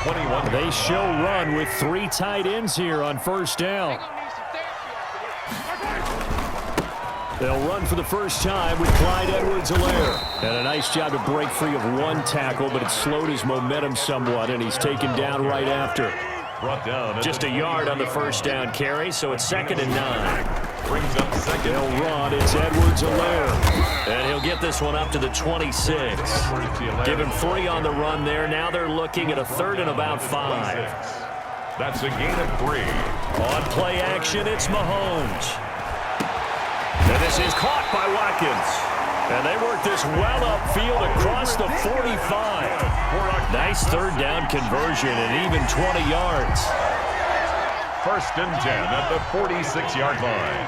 21. They show run with 3 tight ends here on first down. They'll run for the first time with Clyde Edwards-Helaire. And a nice job to break free of 1 tackle, but it slowed his momentum somewhat, and he's taken down right after. Brought down Just a yard on the first down carry, so it's 2nd and 9. Brings up second. They'll run. It's Edwards-Helaire. And he'll get this one up to the 26. Give him 3 on the run there. Now they're looking at a 3rd and about 5. That's a gain of 3. On play action, it's Mahomes. And this is caught by Watkins. And they work this well upfield across the 45. Nice 3rd down conversion and even 20 yards. 1st and 10 at the 46-yard line.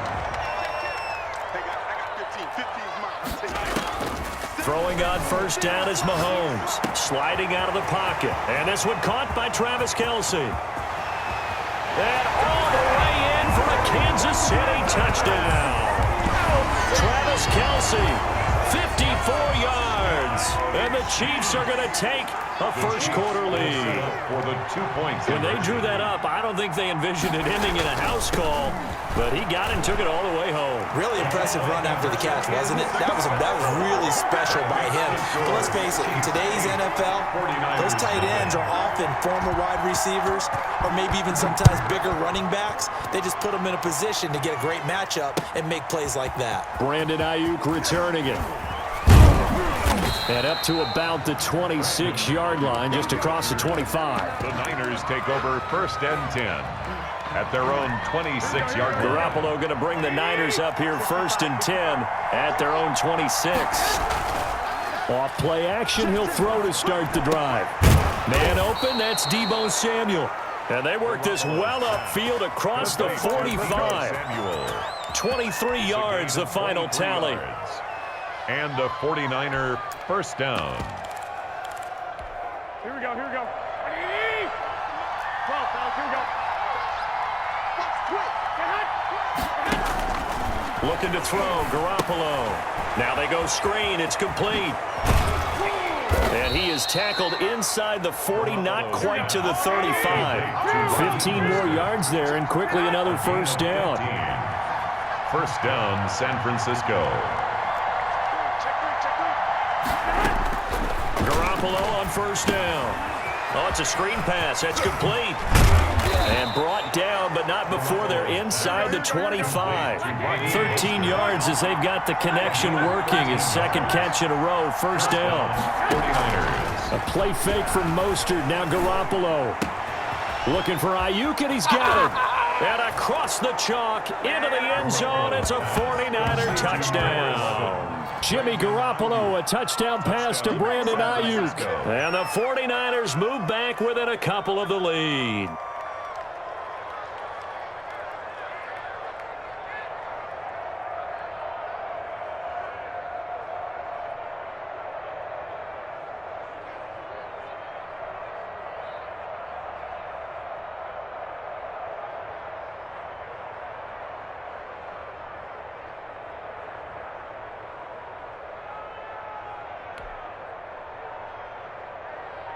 Throwing on first down is Mahomes. Sliding out of the pocket. And this one caught by Travis Kelce. And all the way in for a Kansas City touchdown. Travis Kelce, 54 yards. And the Chiefs are going to take a first-quarter lead. For the 2 points. When they drew that up, I don't think they envisioned it ending in a house call, but he got it and took it all the way home. Really impressive run after the catch, wasn't it? That was really special by him. But let's face it, in today's NFL, those tight ends are often former wide receivers or maybe even sometimes bigger running backs. They just put them in a position to get a great matchup and make plays like that. Brandon Ayuk returning it. And up to about the 26-yard line, just across the 25. The Niners take over 1st and 10 at their own 26-yard line. Garoppolo going to bring the Niners up here 1st and 10 at their own 26. Off play action, he'll throw to start the drive. Man open, that's Deebo Samuel. And they work this well upfield across the 45. 23 yards, the final tally. And a 49er first down. Here we go. 12, fellas, here we go. Looking to throw, Garoppolo. Now they go screen, it's complete. And he is tackled inside the 40, not quite to the 35. 15 more yards there, and quickly another first down. First down, San Francisco. Garoppolo on first down. Oh, it's a screen pass. That's complete. And brought down, but not before they're inside the 25. 13 yards as they've got the connection working. His 2nd catch in a row. First down. 49ers. A play fake from Mostert. Now Garoppolo. Looking for Ayuk, and he's got it. And across the chalk into the end zone. It's a 49er touchdown. Jimmy Garoppolo, a touchdown pass to Brandon Ayuk. And the 49ers move back within a couple of the lead.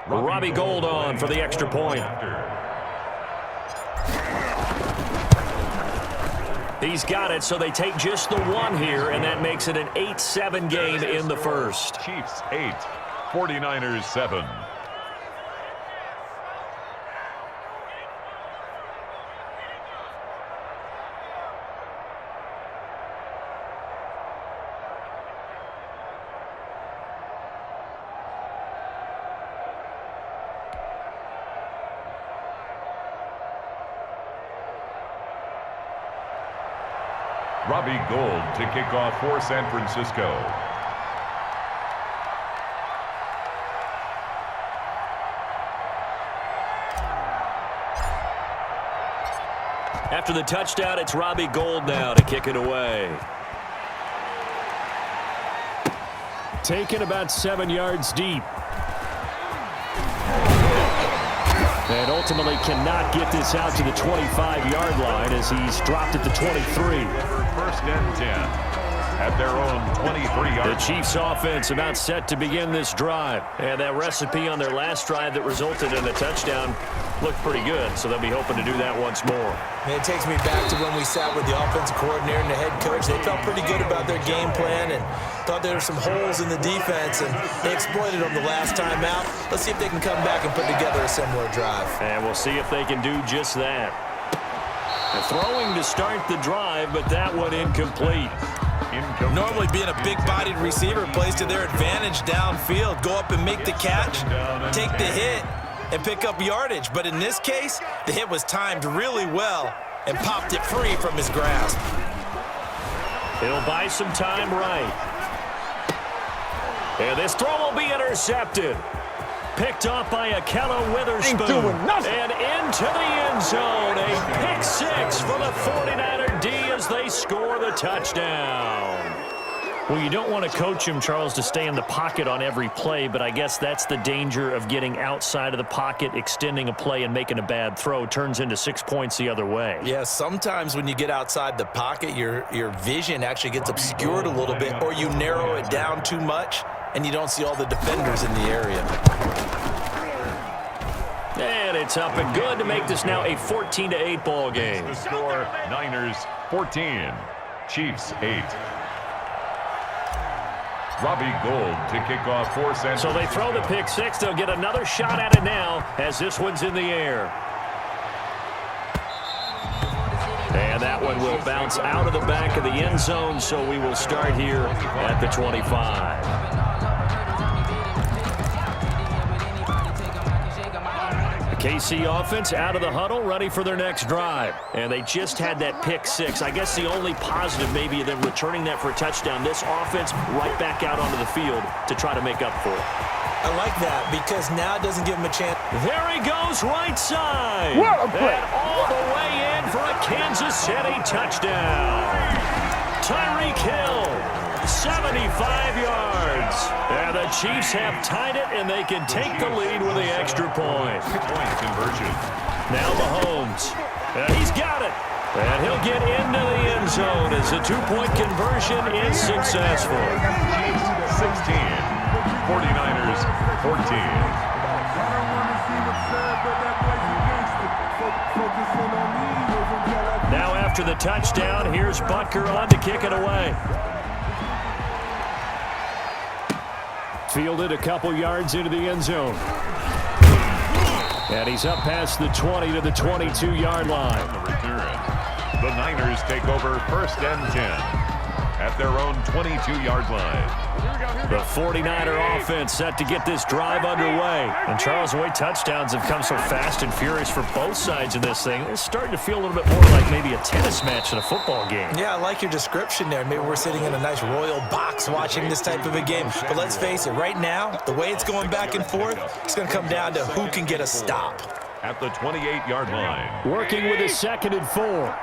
Robbie Gould on for the extra point. He's got it, so they take just the 1 here, and that makes it an 8-7 game in the first. Chiefs 8, 49ers 7. Robbie Gould to kick off for San Francisco. After the touchdown, it's Robbie Gould now to kick it away. Taken about 7 yards deep. And ultimately cannot get this out to the 25-yard line as he's dropped at the 23. 1st and 10. at their own 23-yard. The Chiefs offense about set to begin this drive. And that recipe on their last drive that resulted in a touchdown looked pretty good, so they'll be hoping to do that once more. Man, it takes me back to when we sat with the offensive coordinator and the head coach. They felt pretty good about their game plan and thought there were some holes in the defense, and they exploited them the last time out. Let's see if they can come back and put together a similar drive. And we'll see if they can do just that. Throwing to start the drive, but that one incomplete. Normally being a big-bodied receiver plays to their advantage downfield. Go up and make the catch, take the hit, and pick up yardage. But in this case, the hit was timed really well and popped it free from his grasp. He'll buy some time right. And this throw will be intercepted. Picked off by Akello Witherspoon. And into the end zone. A pick six for the 49er D as they score the touchdown. Well, you don't want to coach him, Charles, to stay in the pocket on every play, but I guess that's the danger of getting outside of the pocket, extending a play, and making a bad throw. Turns into 6 points the other way. Yeah, sometimes when you get outside the pocket, your vision actually gets obscured a little bit, or you narrow it down too much, and you don't see all the defenders in the area. And it's up and good to make this now a 14-8 ball game. The score, Niners 14, Chiefs 8. Robbie Gould to kick off for San So they throw the pick six. They'll get another shot at it now as this one's in the air. And that one will bounce out of the back of the end zone, so we will start here at the 25. KC offense out of the huddle, ready for their next drive. And they just had that pick six. I guess the only positive maybe of them returning that for a touchdown. This offense right back out onto the field to try to make up for it. I like that because now it doesn't give him a chance. There he goes, right side. And all the way in for a Kansas City touchdown. Tyreek Hill, 75 yards. And the Chiefs have tied it, and they can take the lead with the extra point. Point conversion. Now Mahomes. And he's got it. And he'll get into the end zone as the two-point conversion is successful. Chiefs 16, 49ers 14. Now after the touchdown, here's Butker on to kick it away. Fielded a couple yards into the end zone. And he's up past the 20 to the 22-yard line. The return. The Niners take over first and 10 at their own 22-yard line. The 49er offense set to get this drive underway. And Charles, the way touchdowns have come so fast and furious for both sides of this thing, it's starting to feel a little bit more like maybe a tennis match than a football game. Yeah, I like your description there. Maybe we're sitting in a nice royal box watching this type of a game. But let's face it, right now, the way it's going back and forth, it's going to come down to who can get a stop. At the 28-yard line. Working with his 2nd and 4.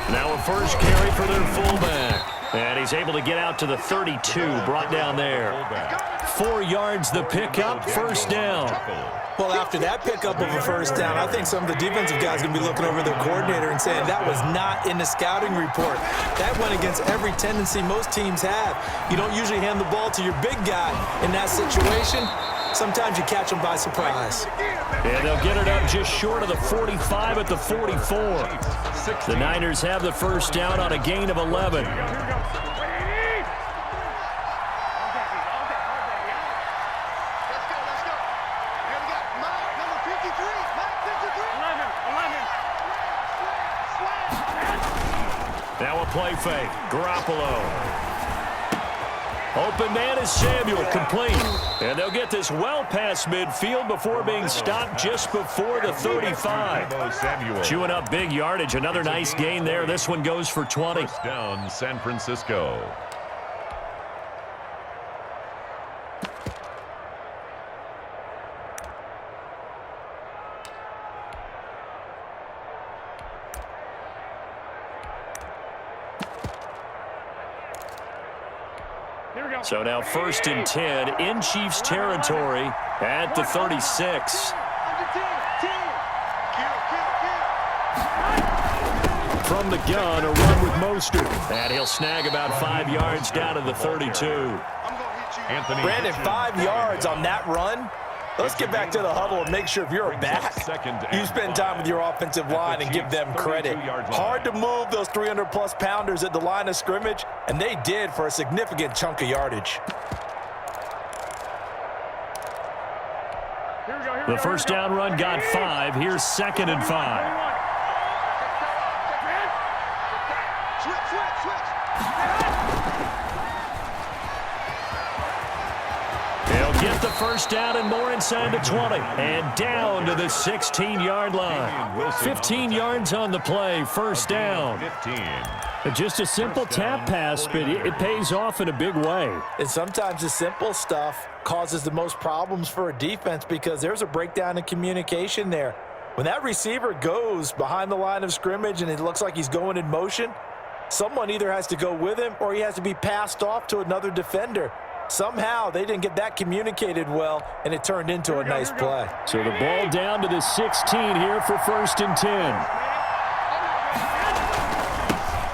Now a first carry for their fullback. And he's able to get out to the 32, brought down there. 4 yards the pickup, first down. Well, after that pickup of a first down, I think some of the defensive guys are going to be looking over their coordinator and saying that was not in the scouting report. That went against every tendency most teams have. You don't usually hand the ball to your big guy in that situation. Sometimes you catch them by surprise. And they'll get it up just short of the 45 at the 44. The Niners have the first down on a gain of 11. Now a play fake. Garoppolo. Open man is Samuel, complete. And they'll get this well past midfield before being stopped just before the 35. Chewing up big yardage. Another nice gain there. This one goes for 20. First down, San Francisco. So now 1st and 10 in Chiefs territory at the 36. from the gun, a run with Mostert. And he'll snag about 5 yards down to the 32. Brandon, 5 yards on that run. Let's get back to the huddle and make sure if you're a back, you spend time with your offensive line and give them credit. Hard to move those 300-plus pounders at the line of scrimmage, and they did for a significant chunk of yardage. The first down run got 5. Here's 2nd and 5. He'll get the first down and more inside the 20. And down to the 16-yard line. 15 yards on the play, first down. Just a simple tap pass, but it pays off in a big way. And sometimes the simple stuff causes the most problems for a defense because there's a breakdown in communication there. When that receiver goes behind the line of scrimmage and it looks like he's going in motion, someone either has to go with him or he has to be passed off to another defender. Somehow they didn't get that communicated well, and it turned into a nice play. So the ball down to the 16 here for 1st and 10.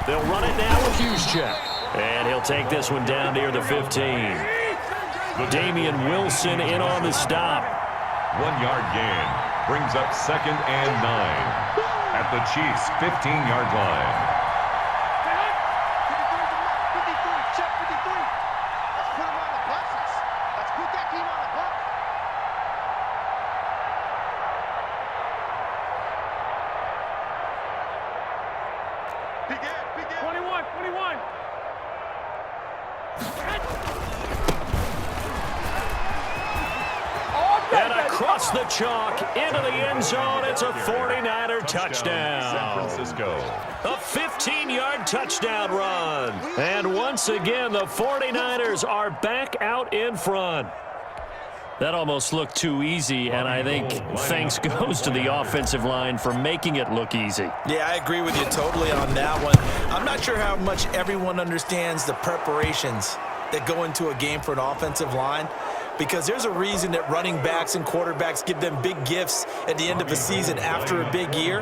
They'll run it now with Juszczyk. And he'll take this one down near the 15. Damian Wilson in on the stop. 1-yard gain brings up 2nd and 9 at the Chiefs' 15-yard line. And across the chalk, into the end zone, it's a 49er touchdown. San Francisco. A 15-yard touchdown run. And once again, the 49ers are back out in front. That almost looked too easy, and I think thanks goes to the offensive line for making it look easy. Yeah, I agree with you totally on that one. I'm not sure how much everyone understands the preparations that go into a game for an offensive line, because there's a reason that running backs and quarterbacks give them big gifts at the end of a season after a big year.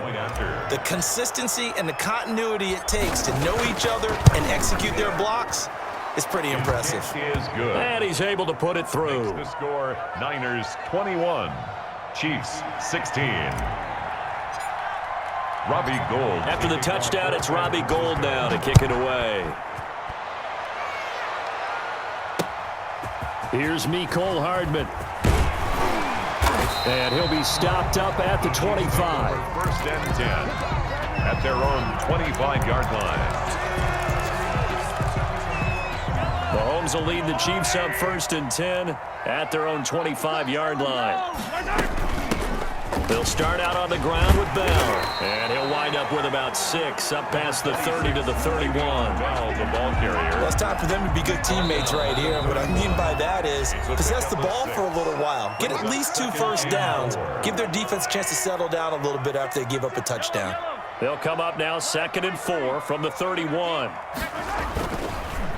The consistency and the continuity it takes to know each other and execute their blocks is pretty impressive. And he's able to put it through. The score, Niners 21, Chiefs 16. Robbie Gould. After the touchdown, it's Robbie Gould now to kick it away. Here's Mecole Hardman. And he'll be stopped up at the 25. 1st and 10 at their own 25-yard line. Mahomes will lead the Chiefs up 1st and 10 at their own 25-yard line. They'll start out on the ground with Bell. And he'll wind up with about 6 up past the 30 to the 31. Bell, the ball carrier. Well, it's time for them to be good teammates right here. And what I mean by that is possess the ball for a little while. Get at least 2 first downs. Give their defense a chance to settle down a little bit after they give up a touchdown. They'll come up now 2nd and 4 from the 31.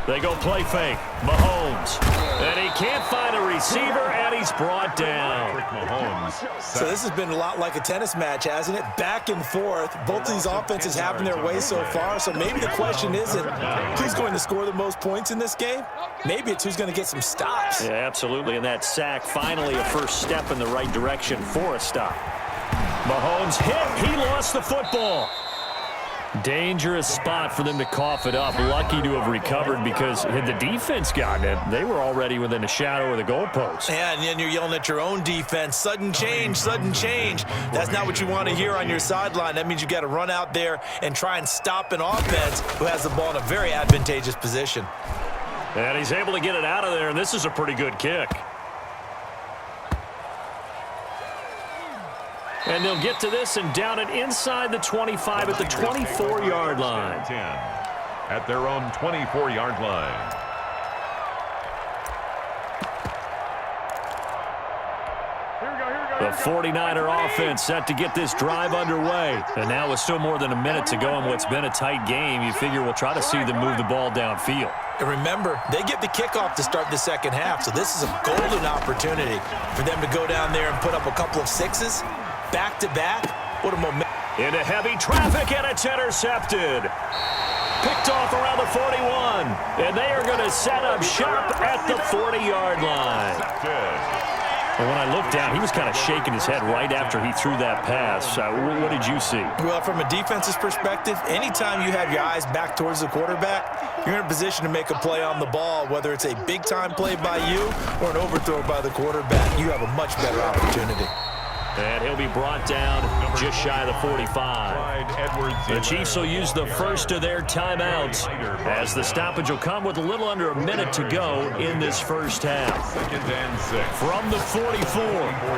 They go play fake. Mahomes. And he can't find a receiver, and he's brought down. Mahomes. So this has been a lot like a tennis match, hasn't it? Back and forth. Both these offenses having their way so far. So maybe the question isn't who's going to score the most points in this game. Maybe it's who's going to get some stops. Yeah, absolutely. And that sack, finally a first step in the right direction for a stop. Mahomes hit. He lost the football. Dangerous spot for them to cough it up. Lucky to have recovered, because had the defense gotten it, they were already within a shadow of the goalpost. Yeah, and then you're yelling at your own defense. Sudden change, sudden change. That's not what you want to hear on your sideline. That means you got to run out there and try and stop an offense who has the ball in a very advantageous position. And he's able to get it out of there, and this is a pretty good kick. And they'll get to this and down it inside the 25 at the 24-yard line. 10 at their own 24-yard line. The 49er offense set to get this drive underway. And now with still more than a minute to go in what's been a tight game, you figure we'll try to see them move the ball downfield. And remember, they get the kickoff to start the second half, so this is a golden opportunity for them to go down there and put up a couple of 6s. Back-to-back, what a momentum. Into heavy traffic, and it's intercepted. Picked off around the 41, and they are going to set up shop at the 40-yard line. And when I looked down, he was kind of shaking his head right after he threw that pass. What did you see? Well, from a defense's perspective, anytime you have your eyes back towards the quarterback, you're in a position to make a play on the ball, whether it's a big-time play by you or an overthrow by the quarterback. You have a much better opportunity. And he'll be brought down just shy of the 45. The Chiefs will use the first of their timeouts as the stoppage will come with a little under a minute to go in this first half. From the 44,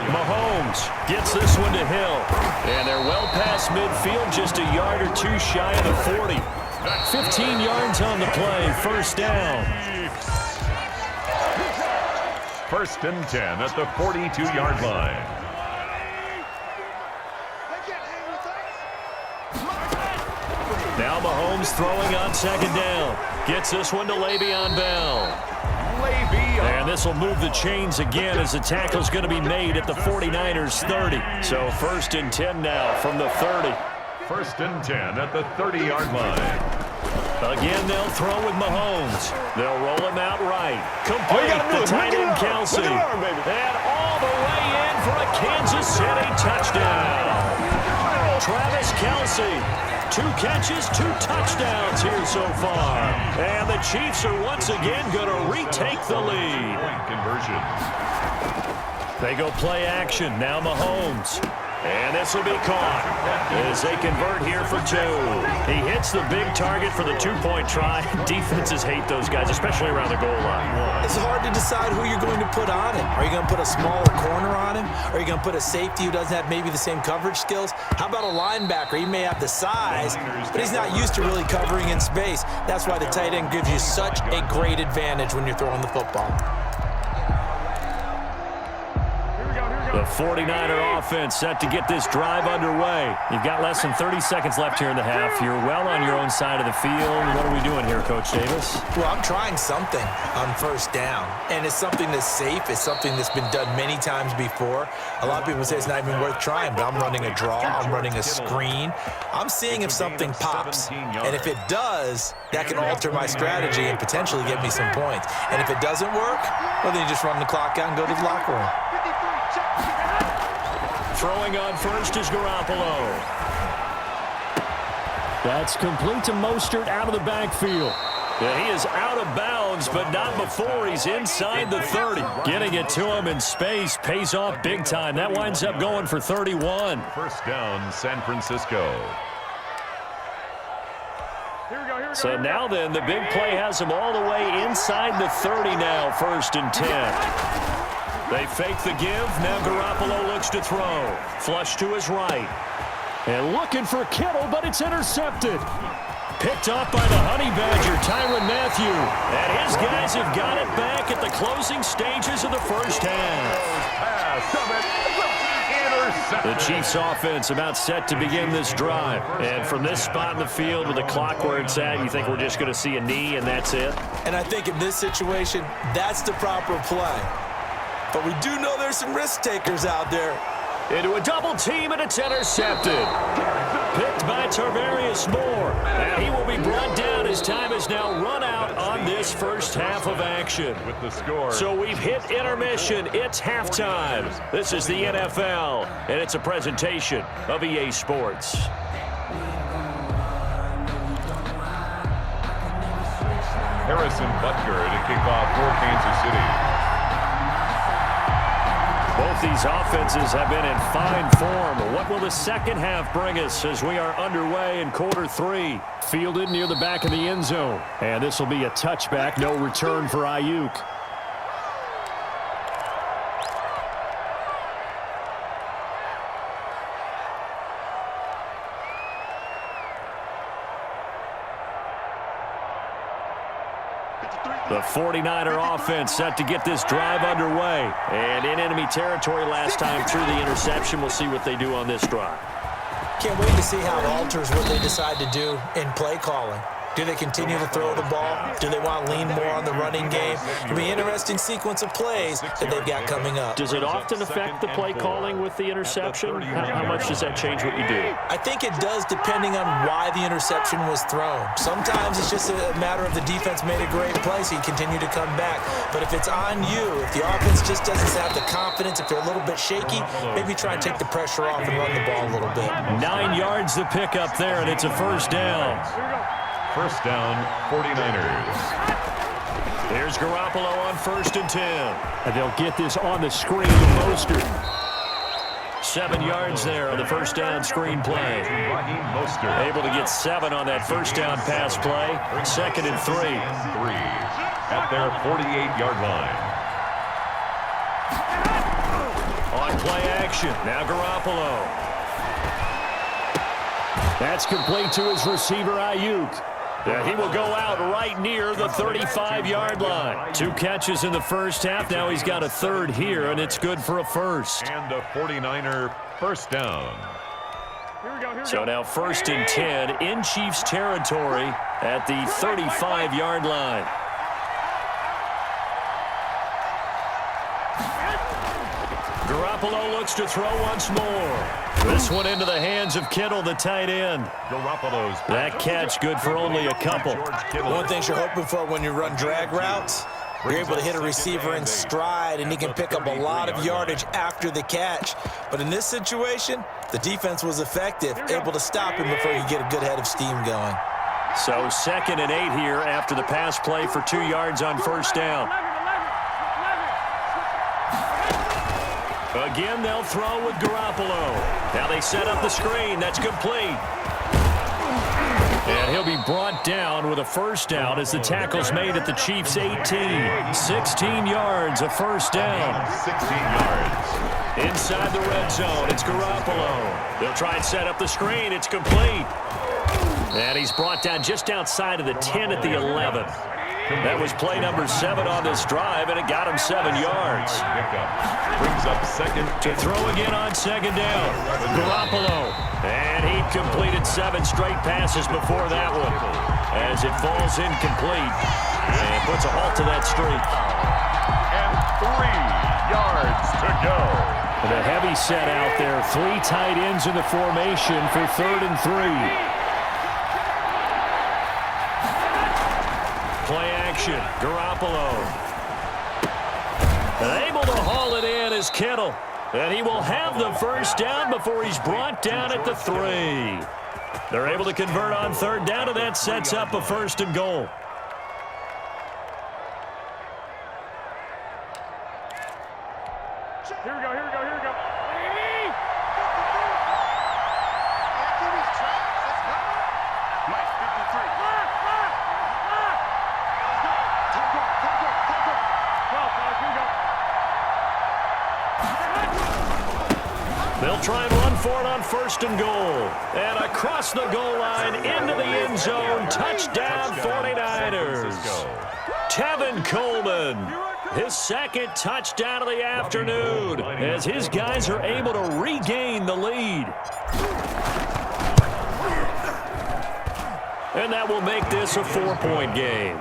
Mahomes gets this one to Hill. And they're well past midfield, just a yard or two shy of the 40. 15 yards on the play, first down. First and 10 at the 42-yard line. Now Mahomes throwing on second down. Gets this one to Le'Veon Bell. And this will move the chains again as the tackle's going to be made at the 49ers 30. So first and 10 now from the 30. First and 10 at the 30-yard line. Again, they'll throw with Mahomes. They'll roll him out right. Complete the tight end Kelsey. And all the way in for a Kansas City touchdown. Travis Kelsey. 2 catches, 2 touchdowns here so far. And the Chiefs are once again going to retake the lead. Conversion. They go play action. Now Mahomes. And this will be caught as they convert here for 2. He hits the big target for the 2-point try. Defenses hate those guys, especially around the goal line. It's hard to decide who you're going to put on him. Are you going to put a smaller corner on him? Are you going to put a safety who doesn't have maybe the same coverage skills? How about a linebacker? He may have the size, but he's not used to really covering in space. That's why the tight end gives you such a great advantage when you're throwing the football. The 49er offense set to get this drive underway. You've got less than 30 seconds left here in the half. You're well on your own side of the field. What are we doing here, Coach Davis? Well, I'm trying something on first down, and it's something that's safe. It's something that's been done many times before. A lot of people say it's not even worth trying, but I'm running a draw. I'm running a screen. I'm seeing if something pops, and if it does, that can alter my strategy and potentially get me some points. And if it doesn't work, well, then you just run the clock out and go to the locker room. Throwing on first is Garoppolo. That's complete to Mostert out of the backfield. Yeah, he is out of bounds, but not before he's inside the 30. Getting it to him in space pays off big time. That winds up going for 31. First down, San Francisco. So now then, the big play has him all the way inside the 30 now, first and 10. They fake the give. Now Garoppolo looks to throw. Flush to his right. And looking for Kittle, but it's intercepted. Picked off by the Honey Badger, Tyrann Mathieu. And his guys have got it back at the closing stages of the first half. The Chiefs offense about set to begin this drive. And from this spot in the field with the clock where it's at, you think we're just going to see a knee and that's it? And I think in this situation, that's the proper play. But we do know there's some risk takers out there. Into a double team, and it's intercepted. Picked by Tarvarius Moore. And he will be brought down as time has now run out on this first half of action. With the score. So we've hit intermission. It's halftime. This is the NFL, and it's a presentation of EA Sports. Harrison Butker to kick off for Kansas City. Both these offenses have been in fine form. What will the second half bring us as we are underway in quarter 3? Fielded near the back of the end zone. And this will be a touchback, no return for Ayuk. The 49er offense set to get this drive underway. And in enemy territory last time through the interception. We'll see what they do on this drive. Can't wait to see how it alters what they decide to do in play calling. Do they continue to throw the ball? Do they want to lean more on the running game? It'll be an interesting sequence of plays that they've got coming up. Does it often affect the play calling with the interception? How much does that change what you do? I think it does, depending on why the interception was thrown. Sometimes it's just a matter of the defense made a great play, so you continue to come back. But if it's on you, if the offense just doesn't have the confidence, if they're a little bit shaky, maybe try and take the pressure off and run the ball a little bit. 9 yards the pickup there, and it's a first down. First down, 49ers. Here's Garoppolo on 1st and 10. And they'll get this on the screen to Mostert. 7 yards there on the first down screen play. Able to get 7 on that first down pass play. 2nd and 3. At their 48-yard line. On play action. Now Garoppolo. That's complete to his receiver, Ayuk. He will go out right near the 35-yard line. 2 catches in the first half. Now he's got a 3rd here, and it's good for a first. And a 49er first down. So now 1st and 10 in Chiefs territory at the 35-yard line. Garoppolo looks to throw once more. This one into the hands of Kittle, the tight end. That catch good for only a couple. One of the things you're hoping for when you run drag routes, you're able to hit a receiver in stride, and he can pick up a lot of yardage after the catch. But in this situation, the defense was effective, able to stop him before you get a good head of steam going. So 2nd and 8 here after the pass play for 2 yards on first down. Again, they'll throw with Garoppolo. Now they set up the screen. That's complete. And he'll be brought down with a first down as the tackle's made at the Chiefs' 18. 16 yards, a first down. 16 yards. Inside the red zone, it's Garoppolo. They'll try and set up the screen. It's complete. And he's brought down just outside of the 10 at the 11. That was play number 7 on this drive, and it got him 7 yards. Brings up 2nd. To throw again on 2nd down. Garoppolo. And he completed 7 straight passes before that one. As it falls incomplete. And puts a halt to that streak. And 3 yards to go. And a heavy set out there. 3 tight ends in the formation for 3rd and 3. Play action, Garoppolo. And able to haul it in is Kittle. And he will have the first down before he's brought down at the 3. They're able to convert on 3rd down, and that sets up a 1st and goal. Here we go, here we go, here we go. Mike, 53. They'll try and run for it on 1st and goal. And across the goal line into the end zone. Touchdown 49ers. Tevin Coleman. His 2nd touchdown of the afternoon as his guys are able to regain the lead. And that will make this a 4-point game.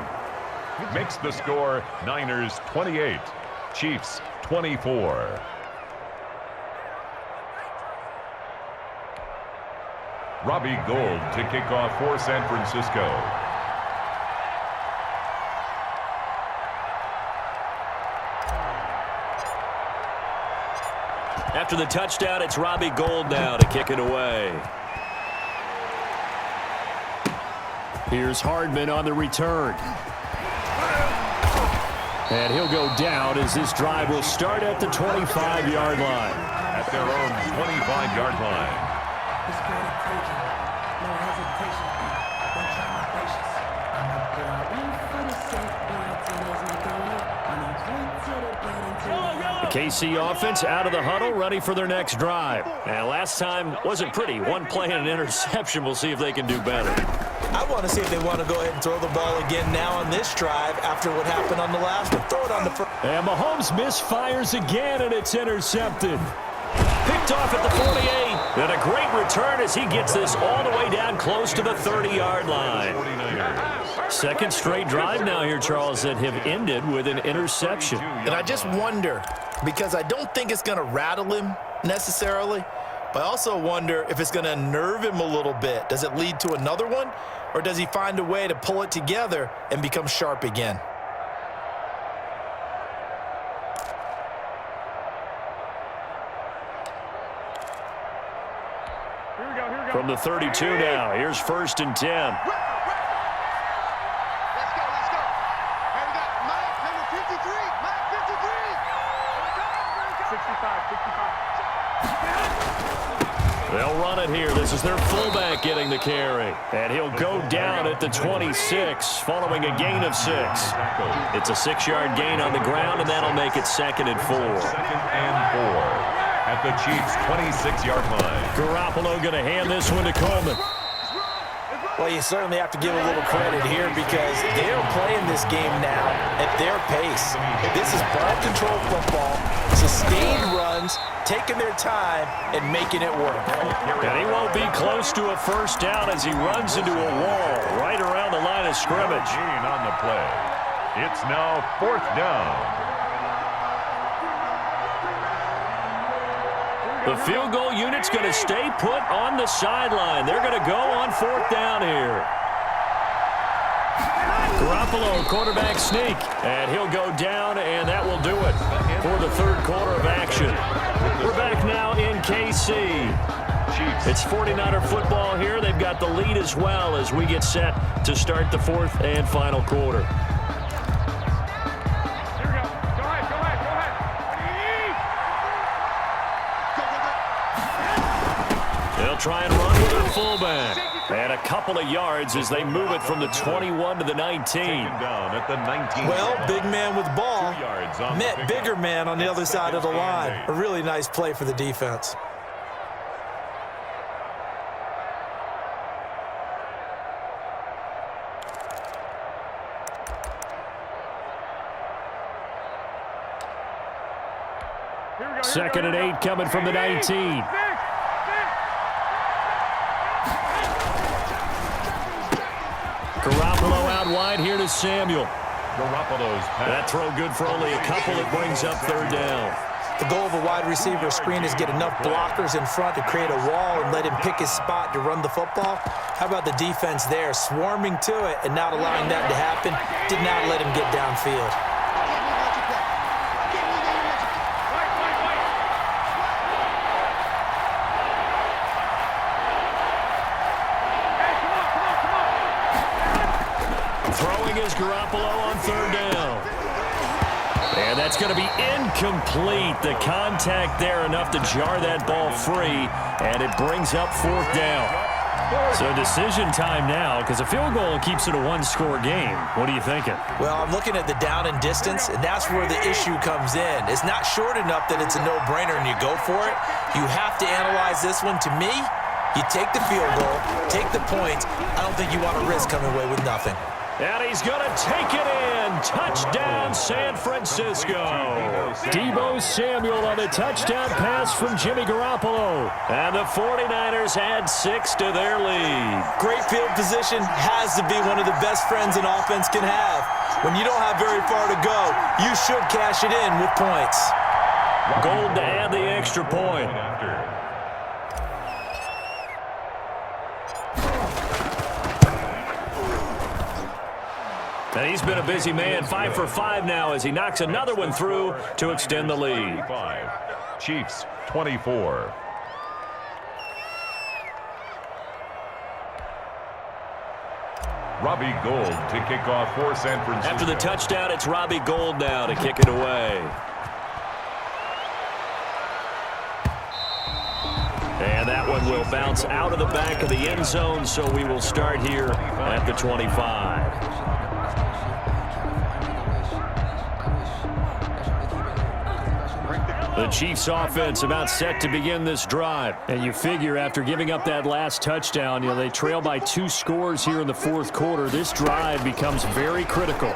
Makes the score Niners 28, Chiefs 24. Robbie Gould to kick off for San Francisco. After the touchdown, it's Robbie Gould now to kick it away. Here's Hardman on the return. And he'll go down as this drive will start at the 25-yard line. At their own 25-yard line. The KC offense out of the huddle, ready for their next drive. And last time wasn't pretty. 1 play and an interception. We'll see if they can do better. I want to see if they want to go ahead and throw the ball again now on this drive after what happened on the last one. Throw it on the first. And Mahomes misfires again, and it's intercepted. Picked off at the 48. And a great return as he gets this all the way down close to the 30-yard line. Second straight drive now here, Charles, that have ended with an interception. And I just wonder, because I don't think it's going to rattle him necessarily, but I also wonder if it's going to unnerve him a little bit. Does it lead to another one, or does he find a way to pull it together and become sharp again? From the 32 now, here's 1st and 10. Let's go. Hey, we got Mike, number 53. Mike, 53. 65. They'll run it here. This is their fullback getting the carry. And he'll go down at the 26 following a gain of 6. It's a 6-yard gain on the ground, and that'll make it 2nd and 4. 2nd and 4 at the Chiefs' 26-yard line. Garoppolo going to hand this one to Coleman. Well, you certainly have to give a little credit here because they're playing this game now at their pace. This is ball control football, sustained runs, taking their time, and making it work. And he won't be close to a first down as he runs into a wall right around the line of scrimmage. Gain on the play. It's now 4th down. The field goal unit's going to stay put on the sideline. They're going to go on 4th down here. Garoppolo, quarterback sneak, and he'll go down, and that will do it for the 3rd quarter of action. We're back now in KC. It's 49er football here. They've got the lead as well as we get set to start the 4th and final quarter. Try and run with their fullback. And a couple of yards as they move it from the 21 to the 19. Down at the 19. Well, big man with ball met bigger man on the other side of the line. A really nice play for the defense. Second and 8 coming from the 19. Garoppolo out wide here to Samuel. Garoppolo's pass. That throw good for only a couple. It brings up 3rd down. The goal of a wide receiver screen is get enough blockers in front to create a wall and let him pick his spot to run the football. How about the defense there, swarming to it and not allowing that to happen? Did not let him get downfield. Throwing is Garoppolo on 3rd down. And that's going to be incomplete. The contact there enough to jar that ball free, and it brings up 4th down. So decision time now because a field goal keeps it a 1-score game. What are you thinking? Well, I'm looking at the down and distance, and that's where the issue comes in. It's not short enough that it's a no-brainer and you go for it. You have to analyze this one. To me, you take the field goal, take the points. I don't think you want to risk coming away with nothing. And he's going to take it in. Touchdown, San Francisco. Deebo Samuel on the touchdown pass from Jimmy Garoppolo. And the 49ers add 6 to their lead. Great field position has to be one of the best friends an offense can have. When you don't have very far to go, you should cash it in with points. Gold to add the extra point. And he's been a busy man, 5 for 5 now as he knocks another one through to extend the lead. Chiefs 24. Robbie Gould to kick off for San Francisco. After the touchdown, it's Robbie Gould now to kick it away. And that one will bounce out of the back of the end zone, so we will start here at the 25. The Chiefs offense about set to begin this drive. And you figure after giving up that last touchdown, they trail by 2 scores here in the 4th quarter. This drive becomes very critical.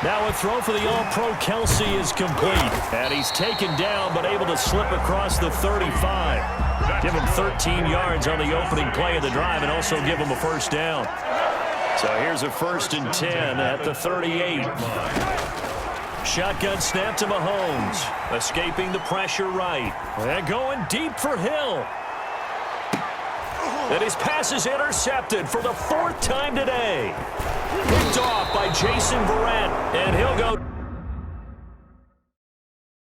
Now a throw for the All-Pro Kelsey is complete. And he's taken down but able to slip across the 35. Give him 13 yards on the opening play of the drive and also give him a first down. So here's a 1st and 10 at the 38. Shotgun snap to Mahomes. Escaping the pressure right. And going deep for Hill. And his pass is intercepted for the 4th time today. Picked off by Jason Verrett. And he'll go